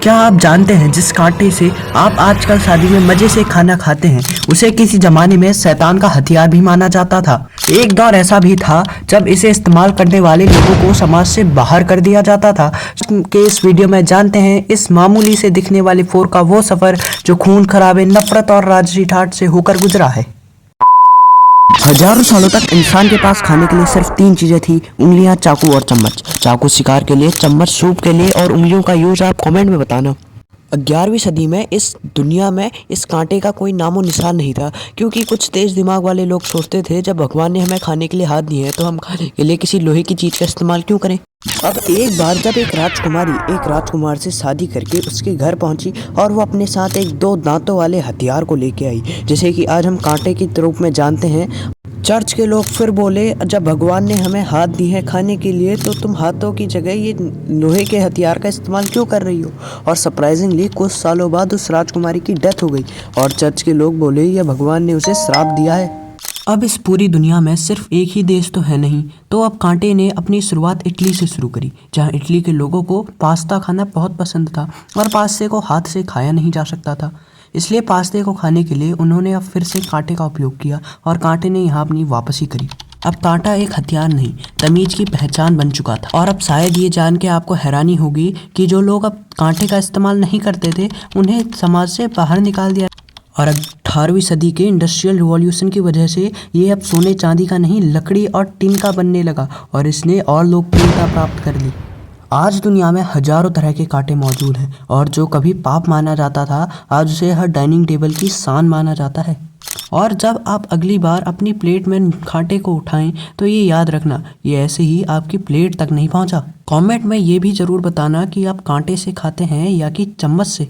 क्या आप जानते हैं जिस कांटे से आप आजकल शादी में मजे से खाना खाते हैं उसे किसी जमाने में शैतान का हथियार भी माना जाता था। एक दौर ऐसा भी था जब इसे इस्तेमाल करने वाले लोगों को समाज से बाहर कर दिया जाता था। के इस वीडियो में जानते हैं इस मामूली से दिखने वाली फोर का वो सफर जो खून खराबे, नफरत और राजसी ठाठ से होकर गुजरा है। हजारों सालों तक इंसान के पास खाने के लिए सिर्फ तीन चीजें थी, उंगलियां, चाकू और चम्मच। चाकू शिकार के लिए, चम्मच सूप के लिए और उंगलियों का यूज आप कमेंट में बताना। 11वीं सदी में इस दुनिया में इस कांटे का कोई नामो निशान नहीं था, क्योंकि कुछ तेज दिमाग वाले लोग सोचते थे जब भगवान ने हमें खाने के लिए हाथ दिए हैं तो हम खाने के लिए किसी लोहे की चीज का इस्तेमाल क्यों करें। अब एक बार जब एक राजकुमारी एक राजकुमार से शादी करके उसके घर पहुंची और वो अपने साथ एक दो दांतों वाले हथियार को लेके आई, जैसे कि आज हम कांटे के रूप में जानते हैं। चर्च के लोग फिर बोले, जब भगवान ने हमें हाथ दी है खाने के लिए तो तुम हाथों की जगह ये लोहे के हथियार का इस्तेमाल क्यों कर रही हो। और सरप्राइजिंगली कुछ सालों बाद उस राजकुमारी की डेथ हो गई और चर्च के लोग बोले यह भगवान ने उसे श्राप दिया है। अब इस पूरी दुनिया में सिर्फ एक ही देश तो है नहीं, तो अब कांटे ने अपनी शुरुआत इटली से शुरू करी, जहां इटली के लोगों को पास्ता खाना बहुत पसंद था और पास्ते को हाथ से खाया नहीं जा सकता था। इसलिए पास्ते को खाने के लिए उन्होंने अब फिर से कांटे का उपयोग किया और कांटे ने यहाँ अपनी वापसी करी। अब कांटा एक हथियार नहीं, तमीज की पहचान बन चुका था। और अब शायद ये जान के आपको हैरानी होगी कि जो लोग अब कांटे का इस्तेमाल नहीं करते थे उन्हें समाज से बाहर निकाल दिया। और 18वीं सदी के इंडस्ट्रियल रिवॉल्यूशन की वजह से ये अब सोने चांदी का नहीं, लकड़ी और टिन का बनने लगा और इसने और लोकप्रियता प्राप्त कर ली। आज दुनिया में हजारों तरह के कांटे मौजूद हैं और जो कभी पाप माना जाता था आज उसे हर डाइनिंग टेबल की शान माना जाता है। और जब आप अगली बार अपनी प्लेट में कांटे को उठाएं तो ये याद रखना, ये ऐसे ही आपकी प्लेट तक नहीं पहुंचा। कमेंट में ये भी ज़रूर बताना कि आप कांटे से खाते हैं या कि चम्मच से।